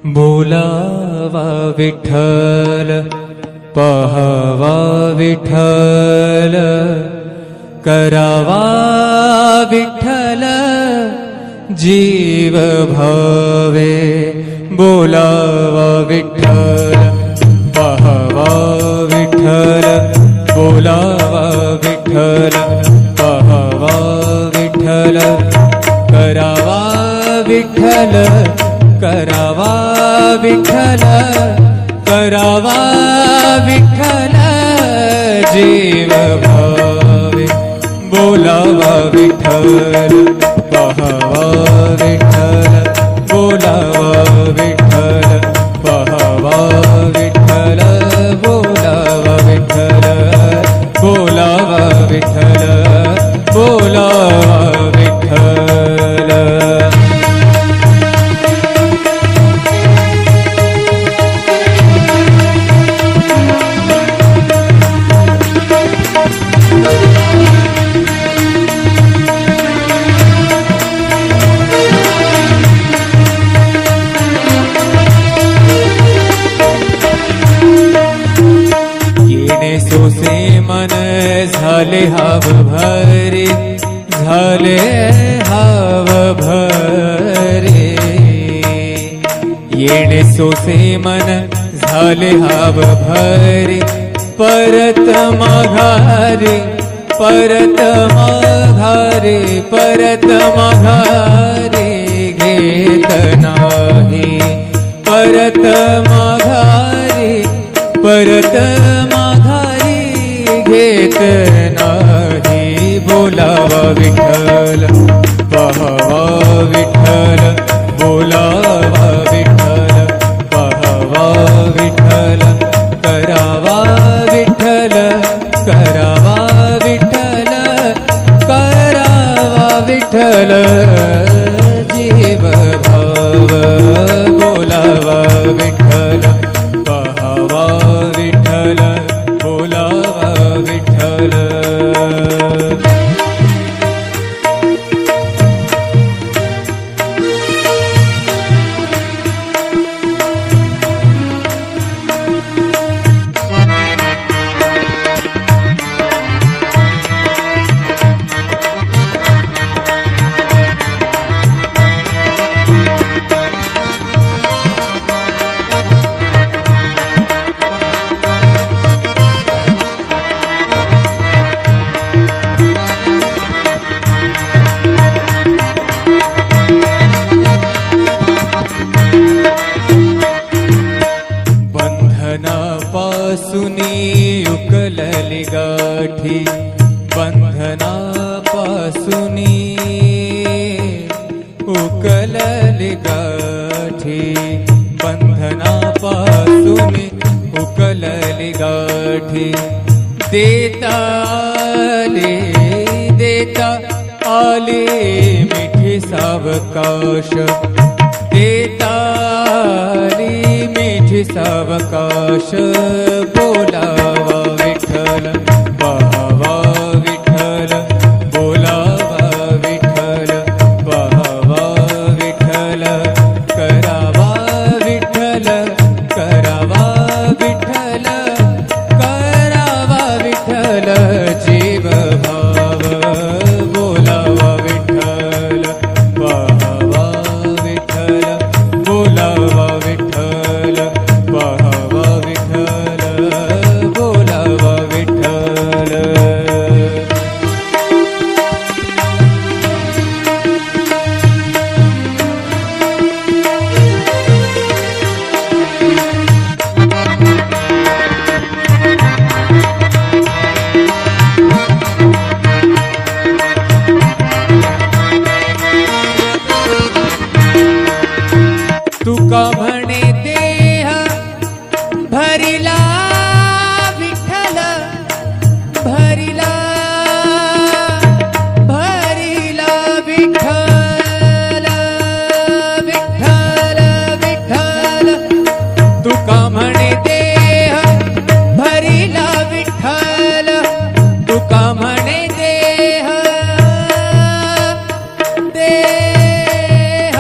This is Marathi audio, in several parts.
बोलावा विठ्ठल पहावा विठ्ठल करावा विठ्ठल जीव भावे बोलावा विठ्ठल पहावा विठ्ठल बोलावा विठ्ठल पहावा विठ्ठल करावा विठ्ठल करावा विठ्ठल करावा विठ्ठल जीव भावे बोलावा विठ्ठल पहावा विठ्ठल बोलावा विठ्ठल पहावा विठ्ठल बोलावा विठ्ठल बोलावा विठ्ठल बोलावा विठ्ठल। सोसे मन झाले हाव भरे झाले हाव भरे येणे सोसे मन झाले हाव भरे परत माघारे परत माघारे परत माघारे घेत नाही परत माघारे परत माघारी घेत नाही बोलावा विठ्ठल पहावा विठ्ठल बोलावा विठ्ठल पहावा विठ्ठल करावा विठ्ठल करावा विठ्ठल करावा विठ्ठल जीव भाव बोलावा विठ्ठल पहावा विठ्ठल बोलावा विठ्ठल। बंधनापासूनी उकलली गाठी बंधनापासूनी उकलली गाठी बंधनापासूनी उकलली गाठी देता आले मिठी सावकाश देता आली मिठी सावकाश बोलावा विठ्ठल पहावा विठ्ठल बोलावा विठ्ठल पहावा विठ्ठल करावा विठ्ठल करावा विठ्ठल करावा विठ्ठल जीव भाव बोलावा विठ्ठल पहावा विठ्ठल बोलावा विठ्ठल पहावा विठ्ठल बोलावा विठ्ठल। तुका म्हणे देह भरिला विठ्ठल भरिला भरिला विठ्ठल विठ्ठल विठ्ठल तुका म्हणे देह भरिला विठ्ठल तुका म्हणे देह देह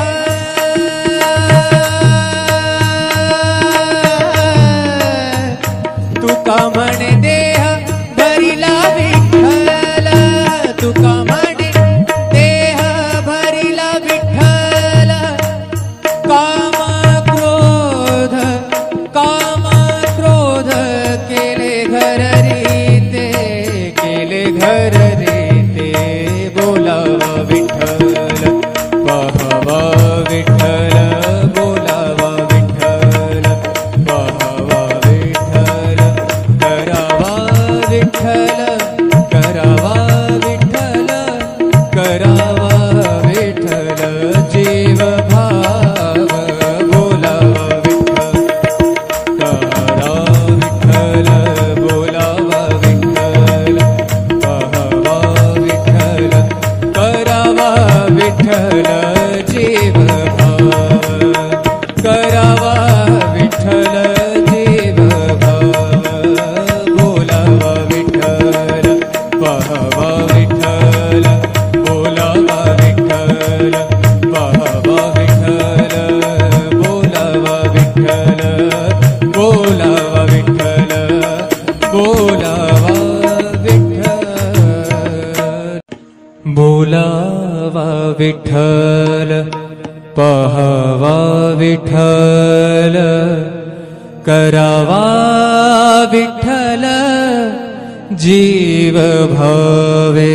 विठ्ठल पहावा विठ्ठल करावा विठ्ठल जीव भावे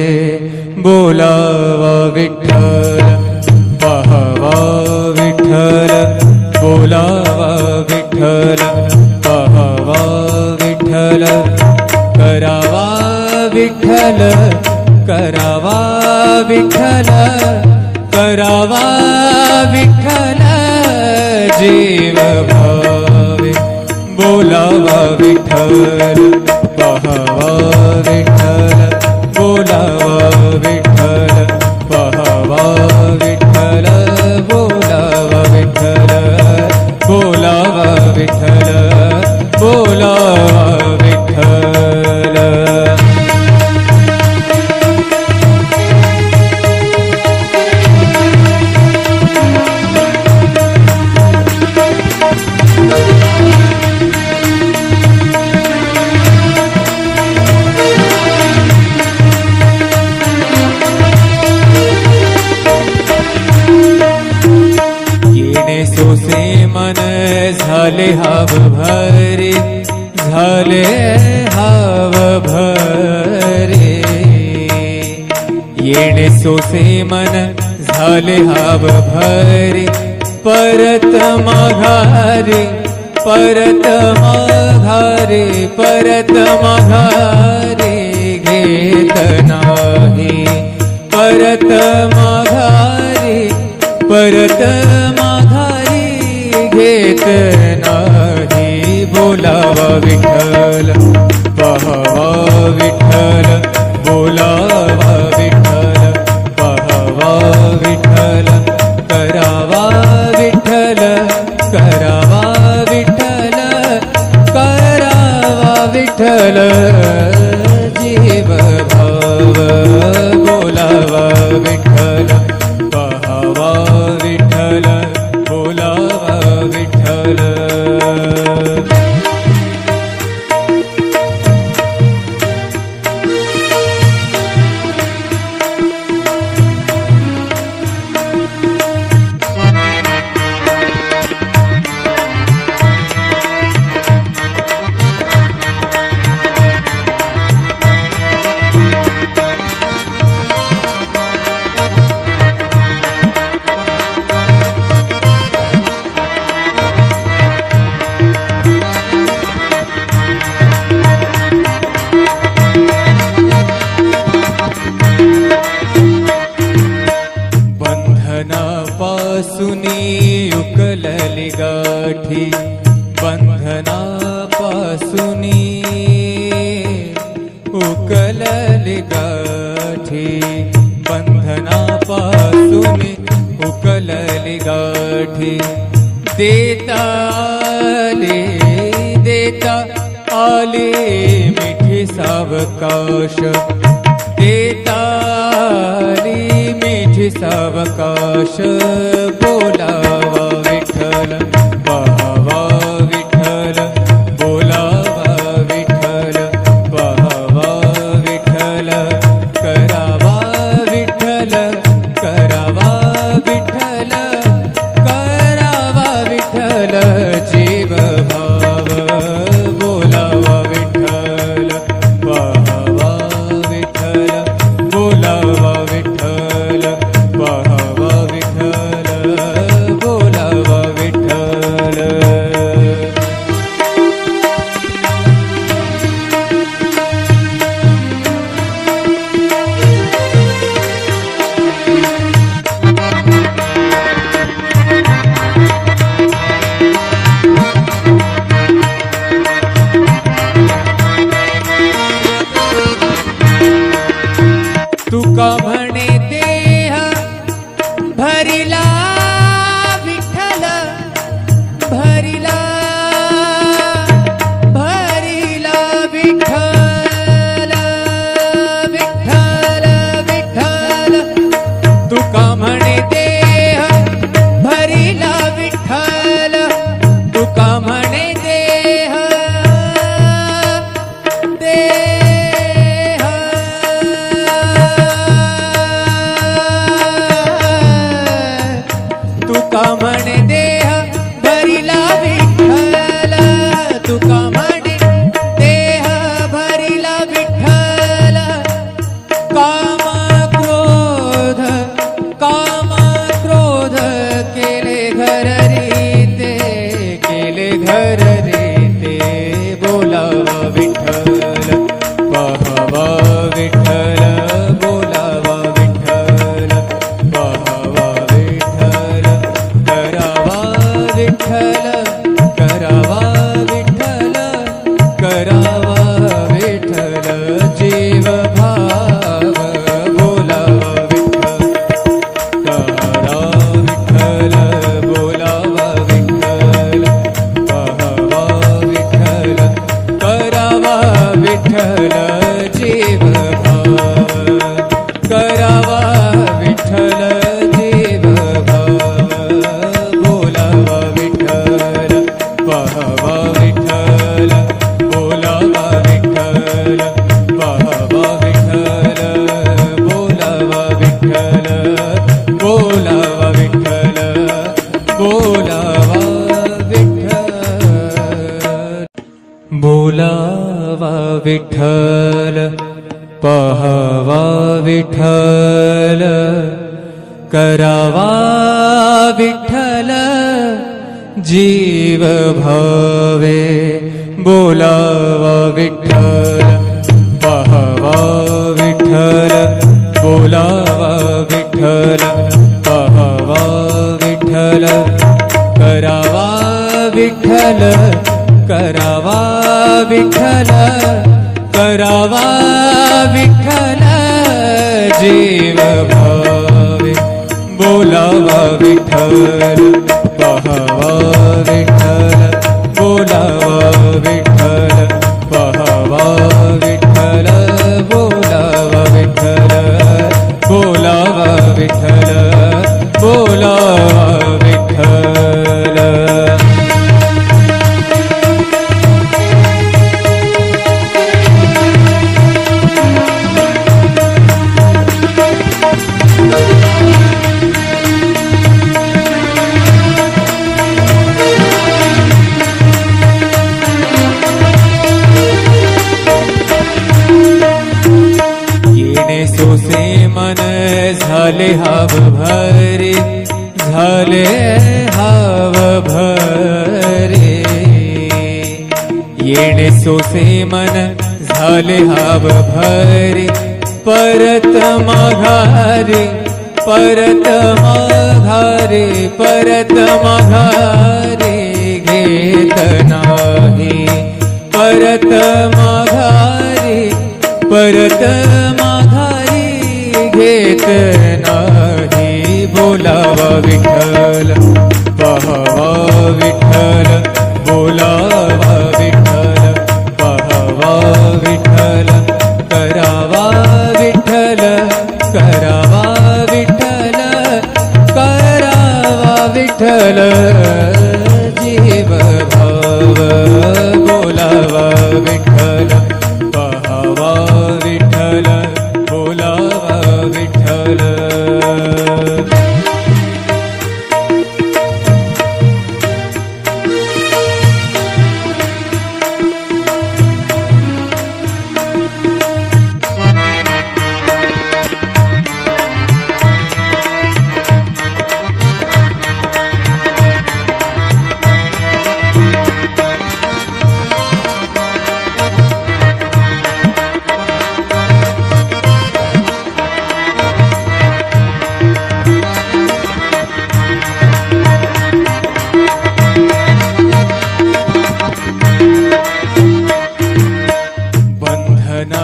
बोलावा विठ्ठल पहावा विठ्ठल बोलावा विठ्ठल पहावा विठ्ठल करावा विठ्ठल करावा विठ्ठल करावा विठ्ठल जीव भावे बोलावा विठ्ठल पहावा विठ्ठल बोलावा विठ्ठल पहावा विठ्ठल बोलावा विठ्ठल बोलावा विठ्ठल बोलावा विठ्ठल सोसे मन झाले हाव भरे झाले हाव भरे येणे सोसे मन झाले हाव भरे परत माघारे परत माघारे परत माघारे घेत नाही परत माघारे परत माघारी घेत नाही बोलावा विठ्ठल पहावा विठ्ठल बोलावा विठ्ठल पहावा विठ्ठल करावा विठ्ठल करावा विठ्ठल करावा विठ्ठल जीव भाव बोलावा विठ्ठल पहावा विठ्ठल बोलावा विठ्ठल बंधनापासुनी उकलली गाठी बंधनापासुनी उकलली गाठी बंधनापासुनी उकलली गाठी देता आले मिठी सावकाश देता आली मिठी सावकाश बोलावा विठ्ठल पहावा विठ्ठल बोलावा विठ्ठल पहावा विठ्ठल करावा विठ्ठल करावा विठ्ठल करावा विठ्ठल जीव भाव बोलावा विठ्ठल पहावा विठ्ठल बोलावा विठ्ठल पहावा विठ्ठल बोलावा विठ्ठल विठ्ठल पहावा विठ्ठल करावा विठ्ठल जीव भावे बोलावा विठ्ठल पहावा विठ्ठल बोलावा विठ्ठल पहावा विठ्ठल करावा विठ्ठल करावा विठ्ठल करावा विठ्ठल जीव भावे बोलावा विठ्ठल पहावा विठ्ठल बोलावा विठ्ठल पहावा विठ्ठल बोलावा विठ्ठल बोलावा विठ्ठल बोलावा विठ्ठल सोसे मन झाले हाव भरे झाले हाव भरे येणे सोसे मन झाले हाव भरे परत माघारे परत माघारे परत माघारे घेत नाही परत माघारे परत माघारी घेत नाही बोलावा विठ्ठल पहावा विठ्ठल बोलावा विठ्ठल पहावा विठ्ठल करावा विठ्ठल करावा विठ्ठल करावा विठ्ठल जीव भाव बोलावा विठ्ठल पहावा विठ्ठल बोलावा विठ्ठल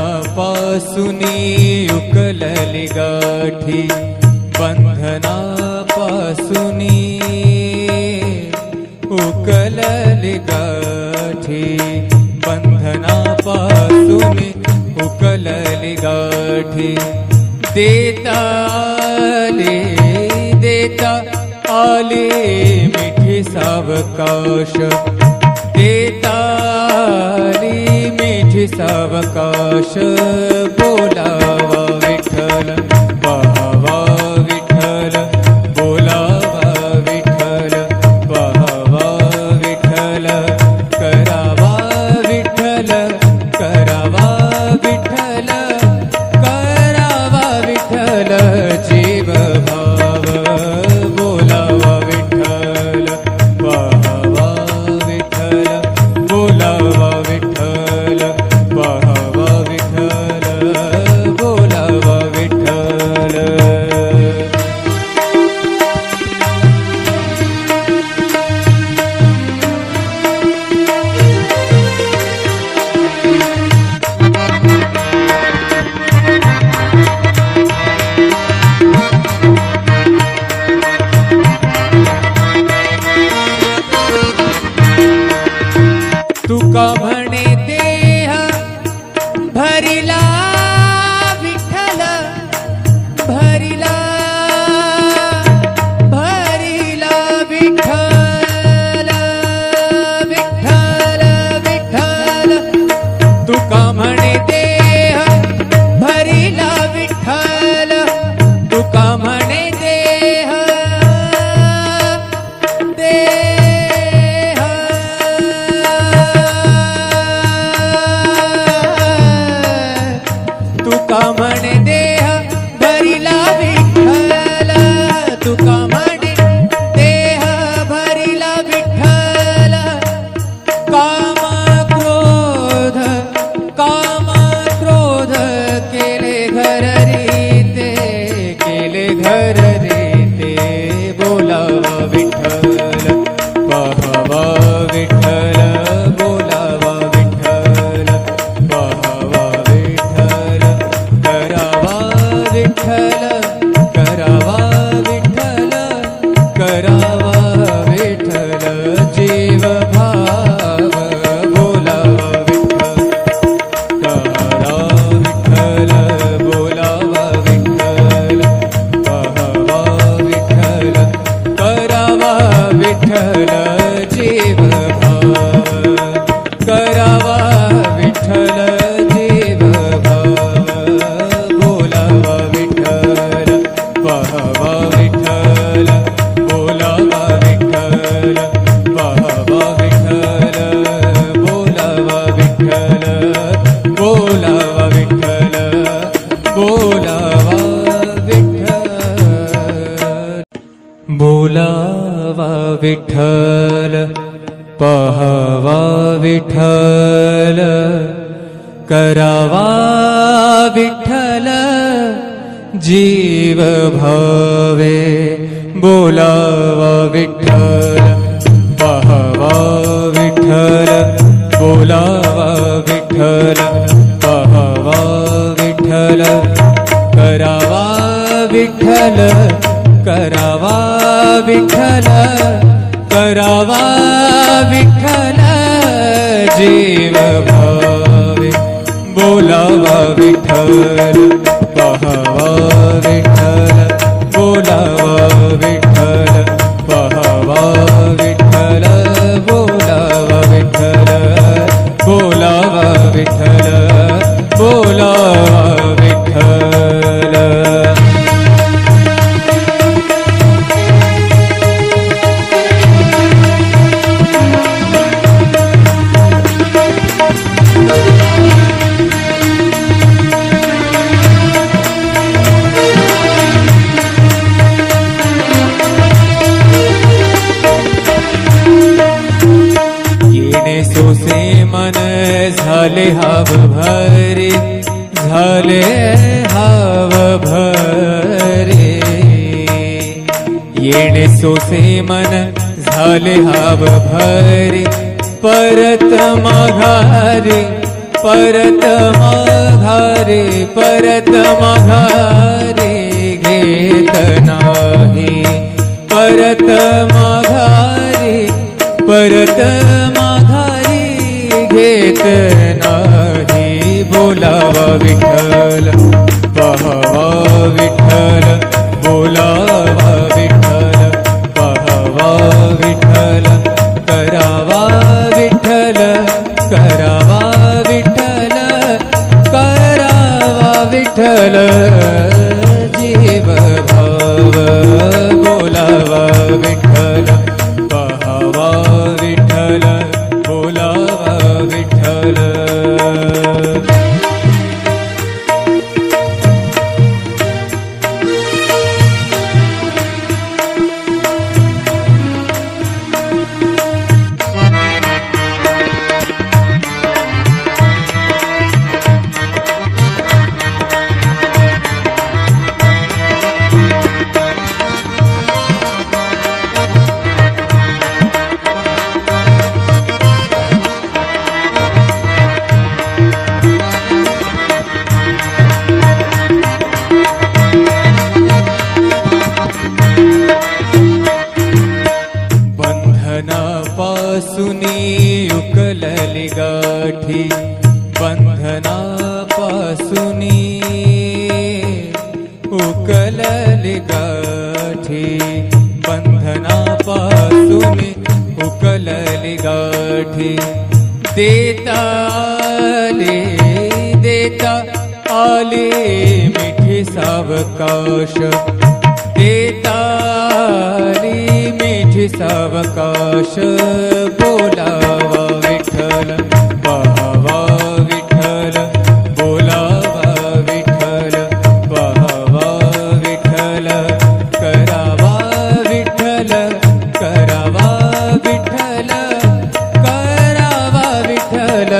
बंधनापासूनी उकलली गाठी बंधनापासूनी उकलली गाठी बंधनापासूनी उकलली गाठी देता आले मिठी सावकाश देता मिठी सावकाश बोलावा विठ्ठल पहावा विठ्ठल बोलावा विठ्ठल पहावा विठ्ठल करावा विठ्ठल करावा विठ्ठल करावा विठ्ठल जीव भाव बोलावा विठ्ठल पहावा विठ्ठल बोलावा विठ्ठल पहावा विठ्ठल बोलावा विठ्ठल तुका म्हणे देह भरिला विठ्ठल भरिला भरिला विठ्ठल विठ्ठल विठ्ठल तुका म्हणे देह भरिला विठ्ठल तुका म्हणे देह देह जीव भाव बोलावा विठ्ठल करा विठ्ठल बोलावा विठ्ठल पाहावा विठ्ठल करावा विठ्ठल जीव भाव करावा विठ्ठल जीव भाव बोलावा विठ्ठल पाहावा विठ्ठल बोलावा विठ्ठल पाहावा विठ्ठल बोलावा विठ्ठल बोलावा विठ्ठल बोलावा विठ्ठल बोलावा विठ्ठल पाहावा विठ्ठल करावा विठ्ठल जीव भावे बोलावा विठ्ठल पाहावा विठ्ठल बोलावा विठ्ठल पाहावा विठ्ठल करावा विठ्ठल करावा विठ्ठल करावा विठ्ठल जीव भावे बोलावा विठ्ठल पाहावा विठ्ठल बोलावा विठ्ठल पाहावा विठ्ठल बोलावा विठ्ठल बोलावा विठ्ठल बोलावा विठ्ठल सोसे मन झाले हाव भरे झाले हाव भरे येणे सोसे मन झाले हाव भरे परत माघारे परत माघारे परत माघारे घेत नाही परत माघारे परत माघारी घेत नाही बोलावा विठ्ठल पाहावा विठ्ठल बोलावा विठ्ठल पाहावा विठ्ठल करावा विठ्ठल करावा विठ्ठल करावा विठ्ठल जीव भाव बोलावा विठ्ठल पाहावा विठ्ठल बोलावा विठ्ठल बंधनापासुनी उकलली गाठी बंधनापासुनी उकलली गाठी बंधनापासुनी उकलली गाठी देता आले मिठी सावकाश देता मिठी सावकाश बोलावा विठ्ठल पाहावा विठ्ठल बोलावा विठ्ठल पाहावा विठ्ठल करावा विठ्ठल करावा विठ्ठल करावा विठ्ठल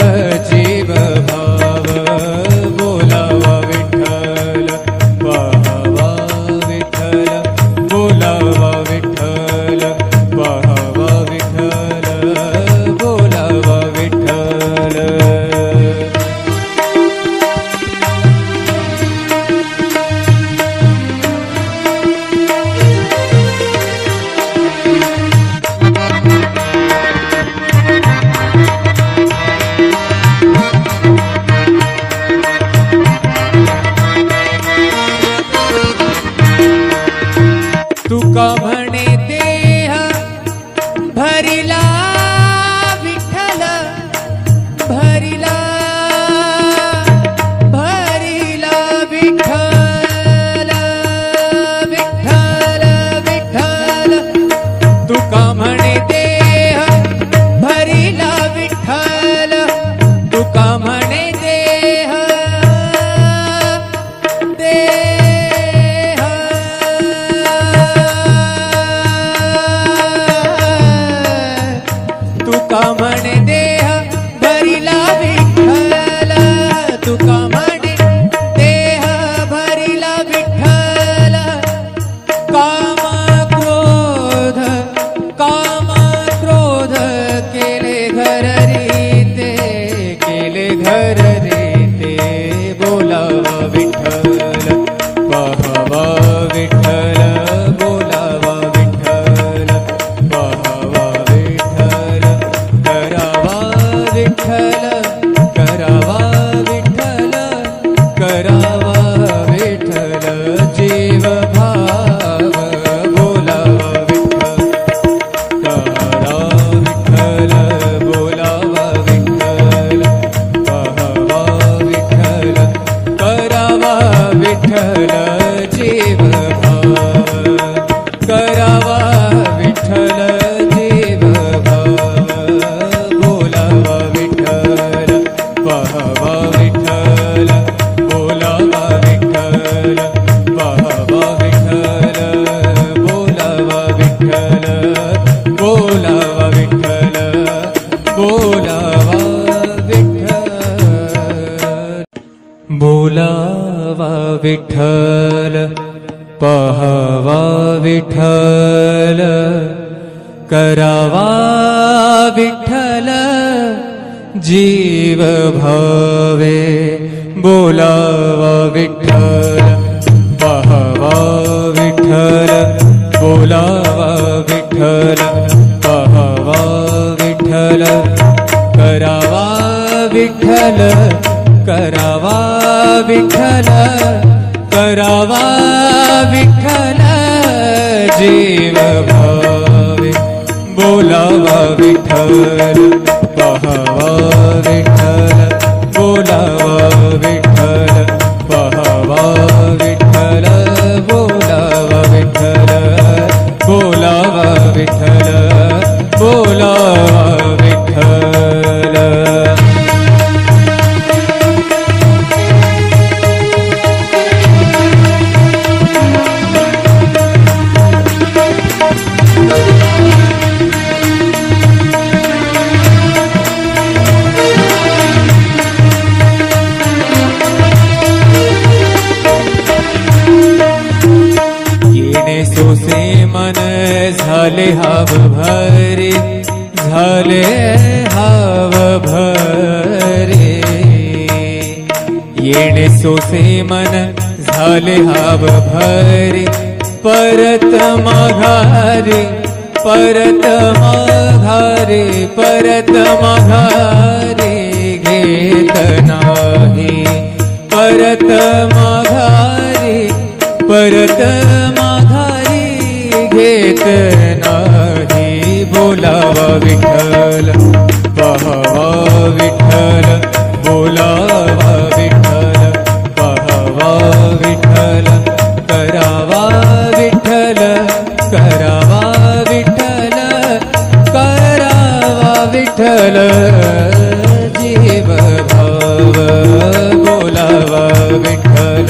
जीव भाव बोलावा विठ्ठल पाहावा विठ्ठल बोलावा विठ्ठल पाहावा विठ्ठल तुका म्हणे देह भरिला विठ्ठल, तुका म्हणे देह भरिला विठ्ठल, काम क्रोध केले घर रीते, केले घर रीते, बोलावा विठ्ठल पाहावा विठ्ठल, बोलावा विठ्ठल पाहावा विठ्ठल, करावा विठ्ठल, करावा विठ्ठल, करावा विठ्ठल, जीव भाव बोलावा विठ्ठल, करा विठ्ठल, बोलावा विठ्ठल पाहावा विठ्ठल, करावा विठ्ठल, जीव भाव, करावा विठ्ठल, जीव भाव, बोलावा विठ्ठल पाहावा विठ्ठल, बोलावा विठ्ठल पाहावा विठ्ठल, बोलावा विठ्ठल, बोलावा विठ्ठल, बोलावा विठ्ठल, बोलावा विठ्ठल पाहावा विठ्ठल, करावा विठ्ठल, जीव भावे, बोलावा विठ्ठल पाहावा विठ्ठल, बोलावा विठ्ठल पाहावा विठ्ठल, करावा विठ्ठल, करावा विठ्ठल, करावा विठ्ठल, जीव भावे, बोलावा विठ्ठल पाहावा विठ्ठल, बोलावा विठ्ठल पाहावा विठ्ठल, बोलावा विठ्ठल, बोलावा विठ्ठल, बोलावा विठ्ठल. सोसे मन झाले हाव भरे, झाले हाव भरे, येणे सोसे मन झाले हाव भरे, परत माघारे, परत माघारे, परत माघारे घेत नाही, परत माघारे, परत माघारी घेत नाही, बोलावा विठ्ठल पाहावा विठ्ठल, बोलावा विठ्ठल पाहावा विठ्ठल, करावा विठ्ठल, करावा विठ्ठल, करावा विठ्ठल, जीव भाव, बोलावा विठ्ठल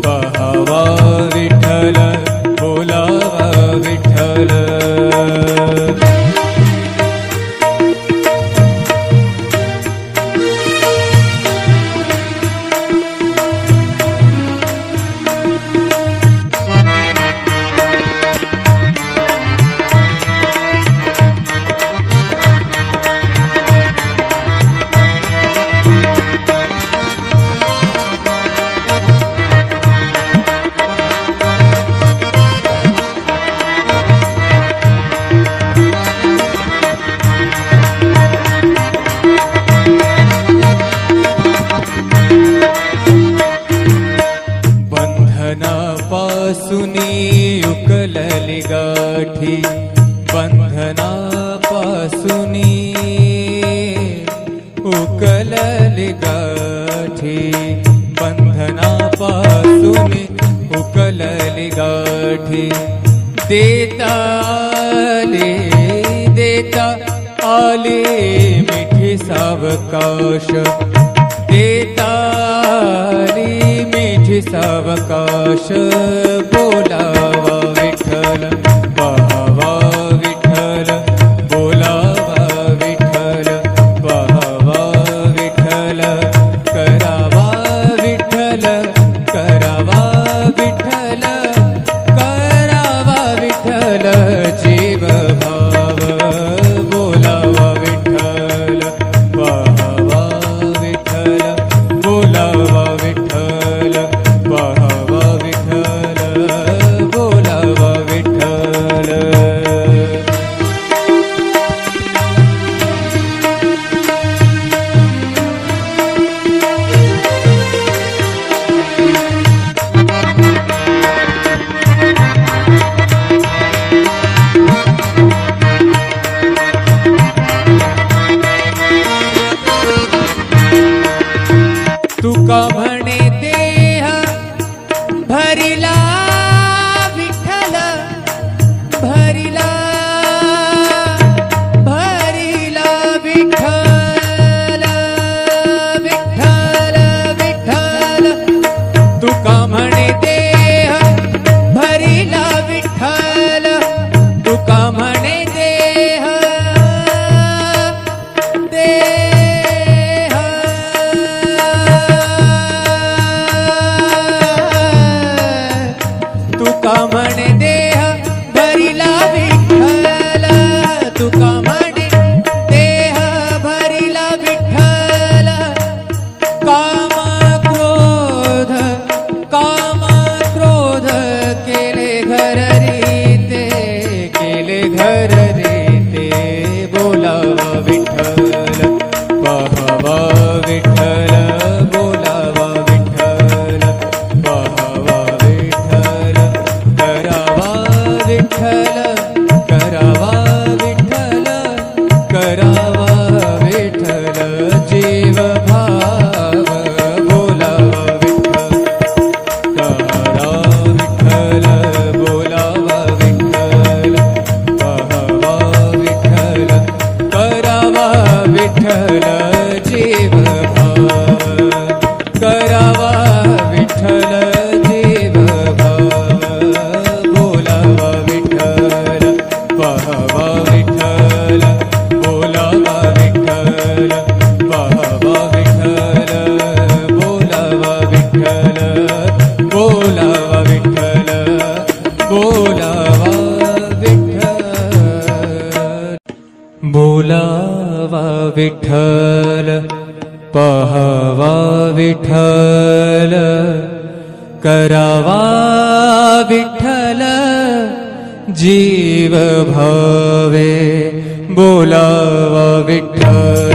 पाहावा विठ्ठल, बोलावा विठ्ठल. बंधनापासुनी उकलली गाठी, बंधनापासुनी उकलली गाठी, बंधनापासुनी उकलली गाठी, देता आले मिठी सावकाश, देता आली मिठी सावकाश, बोलावा विठ्ठल पाहावा विठ्ठल, बोलावा विठ्ठल करावा विठ्ठल जीव भाव बोलावा विठ्ठल करा विठ्ठल बोलावा विठ्ठल पाहावा विठ्ठल करावा विठ्ठल जीव भाव करावा विठ्ठल जीव भाव बोलावा विठ्ठल पाहावा विठ्ठल बोलावा विठ्ठल पाहावा विठ्ठल बोलावा विठ्ठल बोलावा विठ्ठल बोलावा विठ्ठल बोलावा विठ्ठल पाहावा विठ्ठल करावा विठ्ठल जीव भावे बोलावा विठ्ठल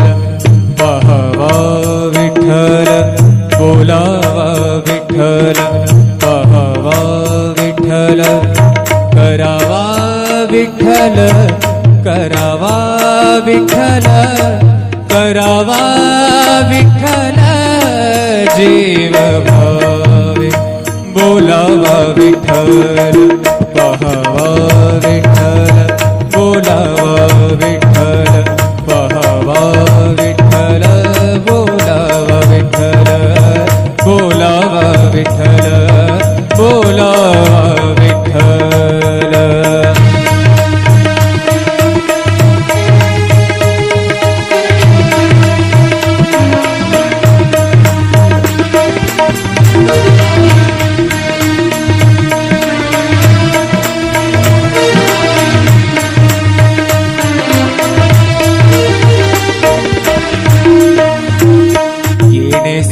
पाहावा विठ्ठल बोलावा विठ्ठल पाहावा विठ्ठल करावा विठ्ठल करावा विठ्ठल करावा विठ्ठल जीव भावे बोलावा विठ्ठल पाहावा विठ्ठल बोलावा विठ्ठल पाहावा विठ्ठल बोलावा विठ्ठल बोलावा विठ्ठल बोलावा विठ्ठल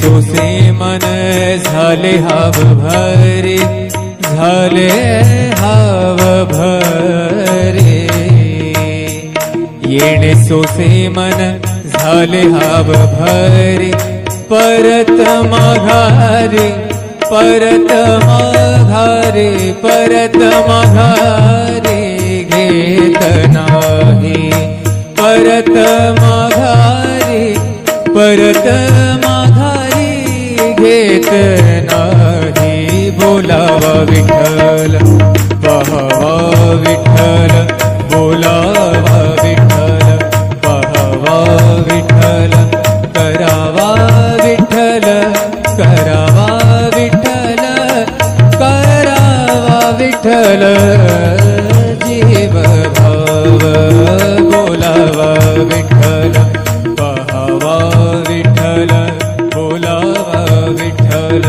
सोसे मन झाले हाव भरे झाले हाव भरे येणे सोसे मन झाले हाव भरे परत माघारे परत माघारे परत माघारे घेत नाही परत माघारे परत माघारी घेत नाही बोलावा विठ्ठल पाहावा विठ्ठल बोलावा विठ्ठल पाहावा विठ्ठल करावा विठ्ठल करावा विठ्ठल करावा विठ्ठल जीव भाव बोलावा विठ्ठल पाहावा विठ्ठल बोलावा विठ्ठल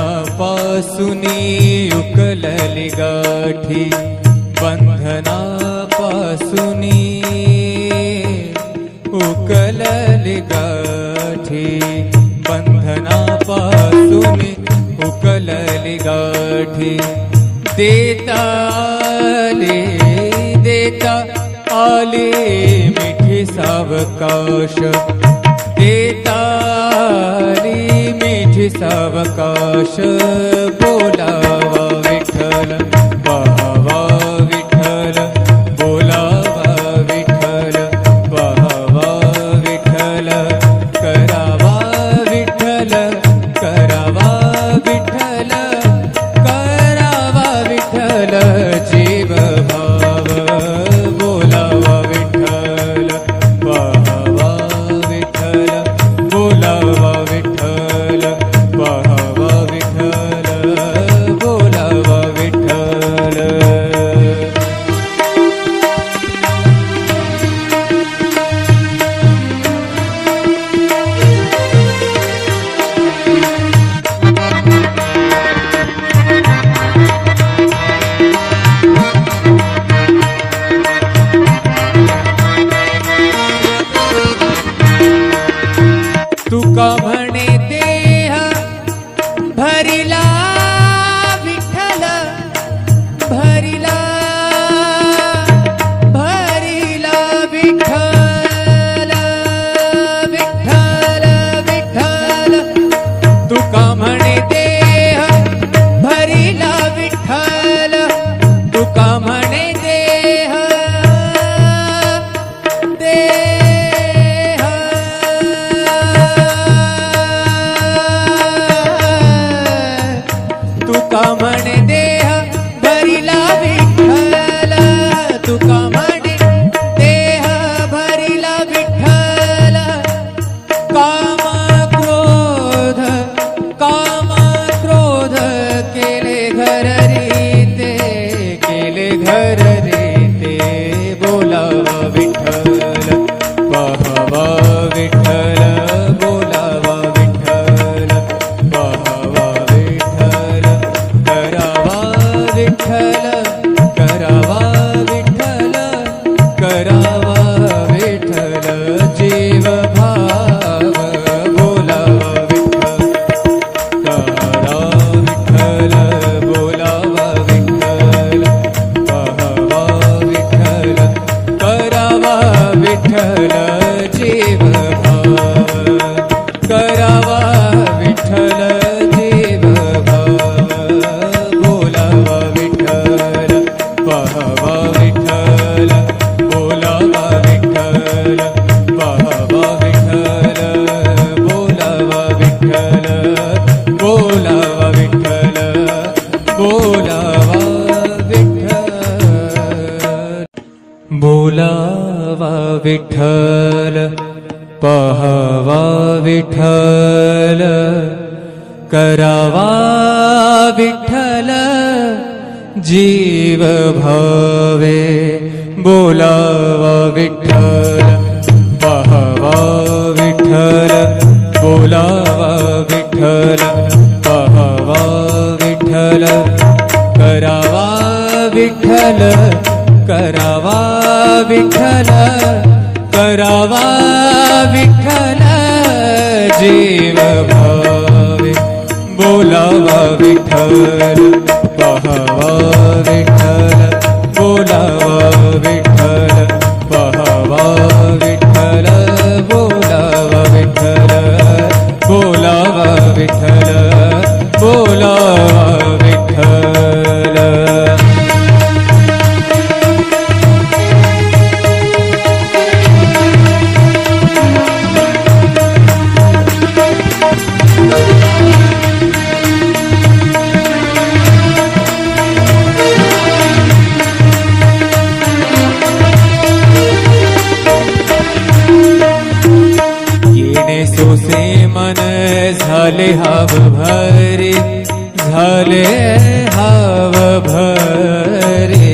बंधनापासुनी उकलली गाठी बंधनापासुनी उकलली गाठी बंधनापासुनी उकलली गाठी देता आले मिठी सावकाश देता मिठी सावकाश बोलावा विठ्ठल पाहावा विठ्ठल बोलावा विठ्ठल पाहावा विठ्ठल करावा विठ्ठल करावा विठ्ठल करावा विठ्ठल जीव भाव बोलावा विठ्ठल पाहावा विठ्ठल बोलावा विठ्ठल पाहावा विठ्ठल बोलावा विठ्ठल बोलावा विठ्ठल बोलावा विठ्ठल पहावा विठ्ठल करावा विठ्ठल जीव भावे बोलावा विठ्ठल पहावा विठ्ठल बोलावा विठ्ठल पहावा विठ्ठल करावा विठ्ठल करावा विठ्ठल करावा विठ्ठल जीव भावे बोलावा विठ्ठल पहावा विठ्ठल बोलावा विठ्ठल पहावा विठ्ठल बोलावा विठ्ठल बोलावा विठ्ठल बोलावा विठ्ठल सोसे मन झाले हाव भरे झाले हाव भरे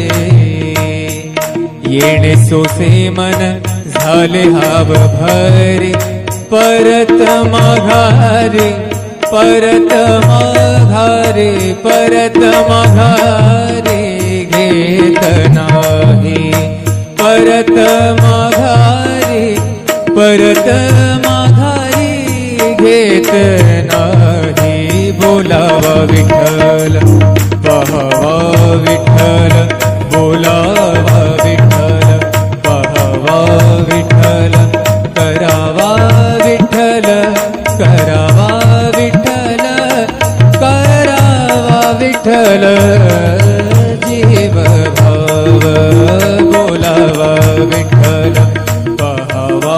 येणे सोसे मन झाले हाव भरे परत माघारे परत माघारे परत माघारे घेत नाही परत माघारे परत माघारी घेत नाही बोलावा विठ्ठल पहावा विठ्ठल बोलावा विठ्ठल पहावा विठ्ठल करावा विठ्ठल करावा विठ्ठल करावा विठ्ठल जीव भाव बोलावा विठ्ठल पहावा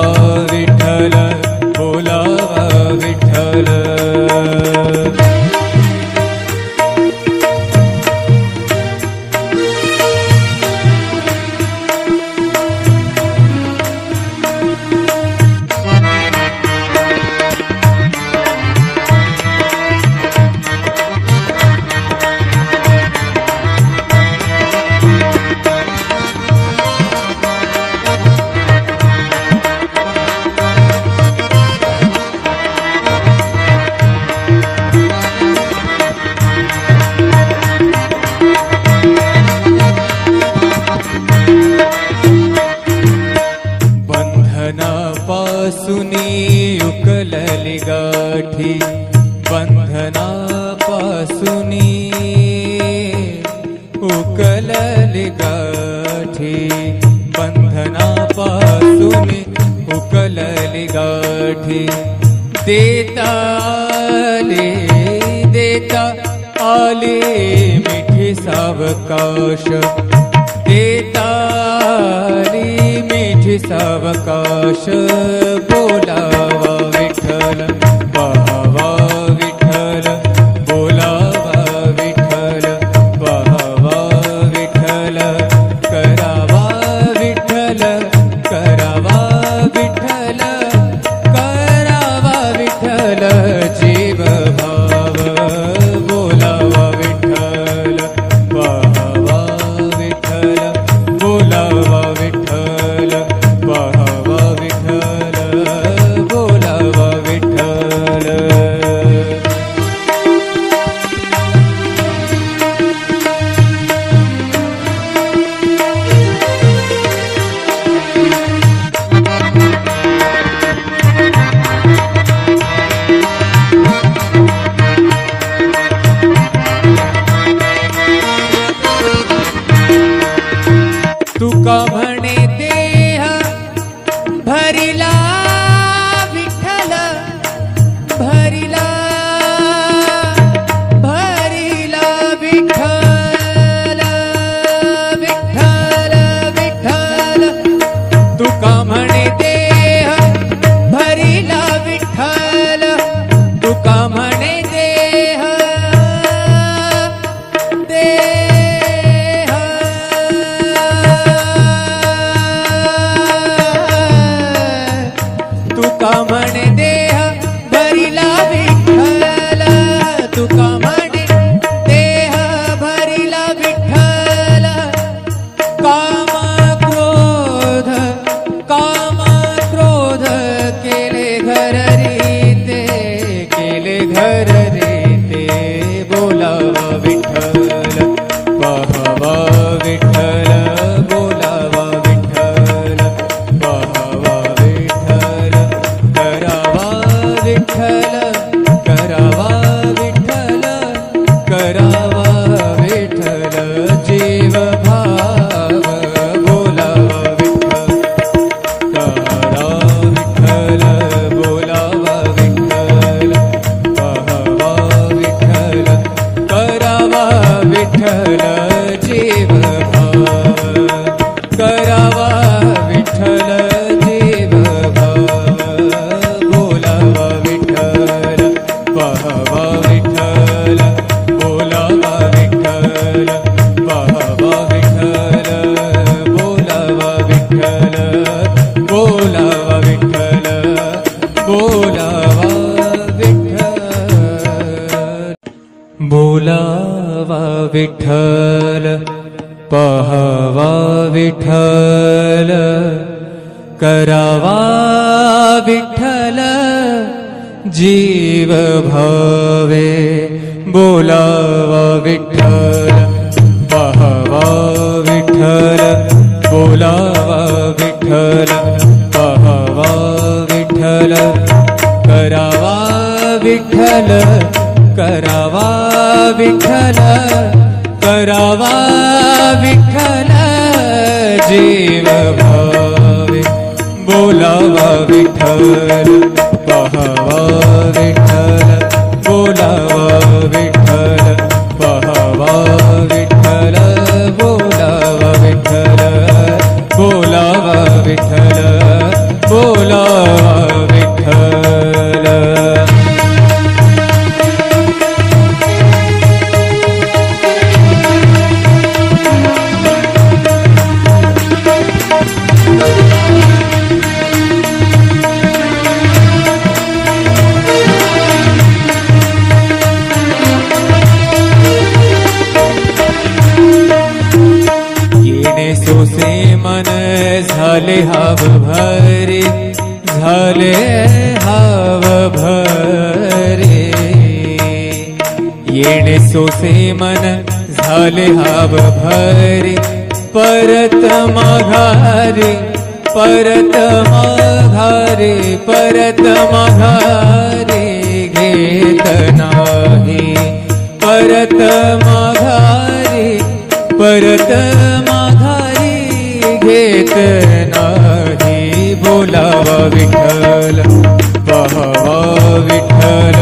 विठ्ठल बोलावा विठ्ठल बंधनापासुनी उकलली गाठी बंधनापासुनी उकलली गाठी बंधनापासुनी उकलली गाठी देता आले मिठी सावकाश देता मिठी सावकाश बोलावा विठ्ठल पहावा विठ्ठल बोलावा विठ्ठल पहावा विठ्ठल करावा विठ्ठल करावा विठ्ठल करावा विठ्ठल जीव भाव बोलावा विठ्ठल पहावा विठ्ठल बोलावा विठ्ठल पहावा विठ्ठल तुका म्हणे देह भरिला विठ्ठल काम क्रोध केले घर रीते बोलावा विठ्ठल पाहावा विठ्ठल बोलावा विठ्ठल पाहावा विठ्ठल करावा विठ्ठल करावा विठ्ठल करावा विठ्ठल जीव भाव बोलावा विठ्ठल करा विठ्ठल बोलावा विठ्ठल पाहावा विठ्ठल करावा विठ्ठल जीव भाव करावा विठ्ठल जीव भाव बोलावा विठ्ठल पाहावा विठ्ठल बोलावा विठ्ठल पाहावा विठ्ठल बोलावा विठ्ठल बोलावा विठ्ठल बोलावा विठ्ठल बोलावा विठ्ठल पाहावा विठ्ठल करावा विठ्ठल जीव भावे बोलावा विठ्ठल पाहावा विठ्ठल बोलावा विठ्ठल पाहावा विठ्ठल करावा विठ्ठल करावा विठ्ठल करावा विठ्ठल जीव भावे बोलावा विठ्ठल पाहावा विठ्ठल बोलावा विठ्ठल पाहावा विठ्ठल बोलावा विठ्ठल बोलावा विठ्ठल बोलावा विठ्ठल सोसे मन झाले हाव भरे झाले हाव भरे येणे सोसे मन झाले हाव भरे परत माघारे परत माघारे परत माघारे घेत नाही परत माघारे परत माघारी घेत नाही बोलावा विठ्ठल पाहावा विठ्ठल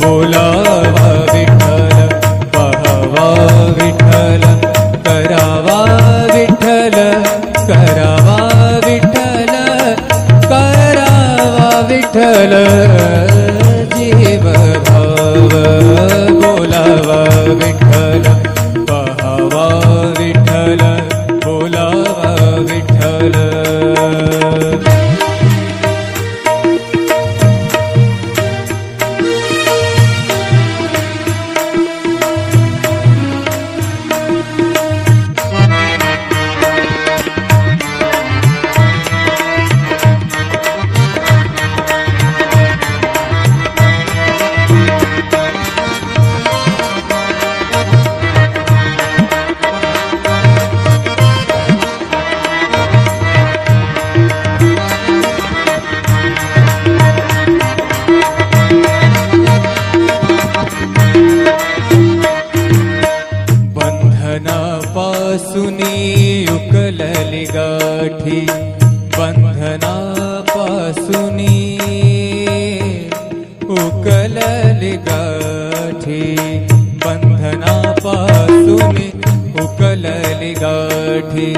बोलावा विठ्ठल पाहावा विठ्ठल करावा विठ्ठल करावा विठ्ठल करावा विठ्ठल जीव भाव बोलावा विठ्ठल पाहावा विठ्ठल बोलावा विठ्ठल बंधनापासुनी उकलली गाठी बंधनापासुनी उकलली गाठी बंधनापासुनी उकलली गाठी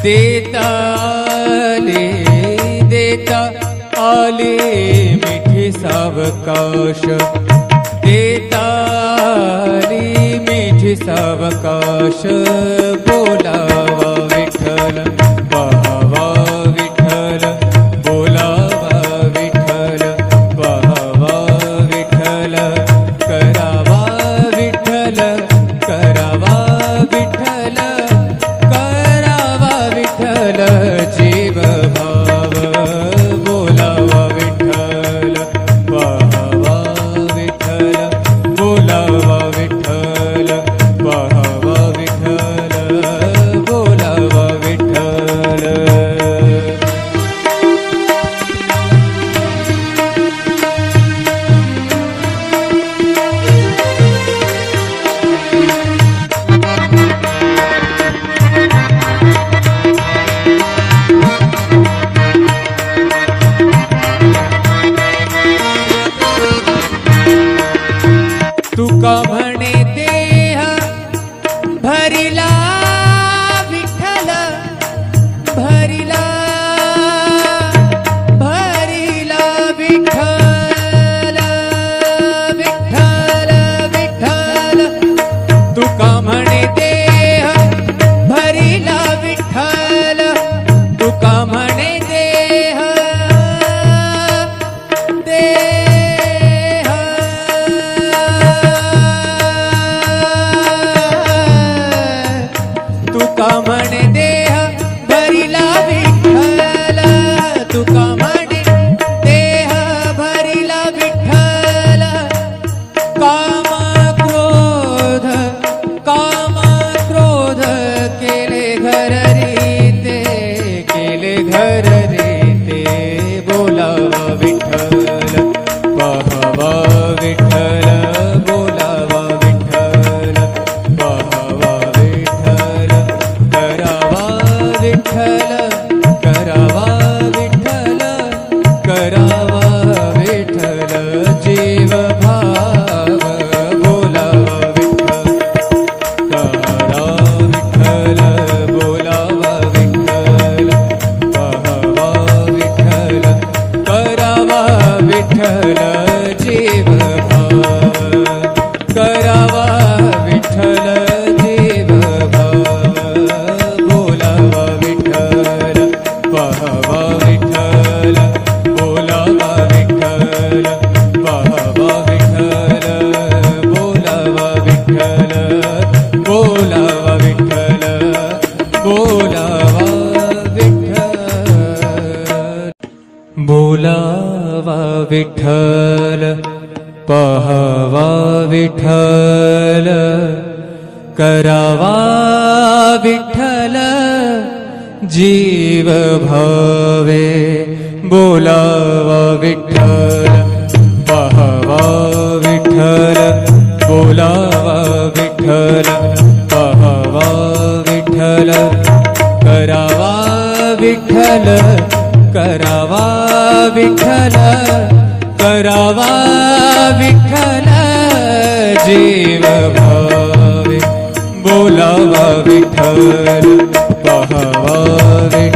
देता आले मिठी सावकाश देता मिठी सावकाश बोलावा विठ्ठल पाहावा विठ्ठल बोलावा विठ्ठल पाहावा विठ्ठल करावा तुका म्हणे देह भरिला विठ्ठल भरिला भरिला विठ्ठल विठ्ठल विठ्ठल तुका म्हणे देह भरिला विठ्ठल तुका म्हणे देह देह तुका म्हणे देह भरिला विठ्ठल तुका म्हणे देह भरिला विठ्ठल काम क्रोध केले घर रीते केले घर रीते बोलावा विठ्ठल पाहावा विठ्ठल बोलावा विठ्ठल पाहावा विठ्ठल करावा विठ्ठल करावा विठ्ठल करावा विठ्ठल जीव भाव बोलावा विठ्ठल करा विठ्ठल बोलावा विठ्ठल पाहावा विठ्ठल करावा विठ्ठल जीव भाव करावा विठ्ठल जीव भाव बोलावा विठ्ठल पाहावा विठ्ठल बोलावा विठ्ठल पाहावा विठ्ठल बोलावा विठ्ठल बोलावा विठ्ठल बोलावा विठ्ठल बोलावा विठ्ठल पाहावा विठ्ठल करावा विठ्ठल जीव भावे बोलावा विठ्ठल पाहावा विठ्ठल बोलावा विठ्ठल पाहावा विठ्ठल करावा विठ्ठल करावा विठ्ठल करावा विठ्ठल जीव भावे बोलावा विठ्ठल पाहावा विठ्ठल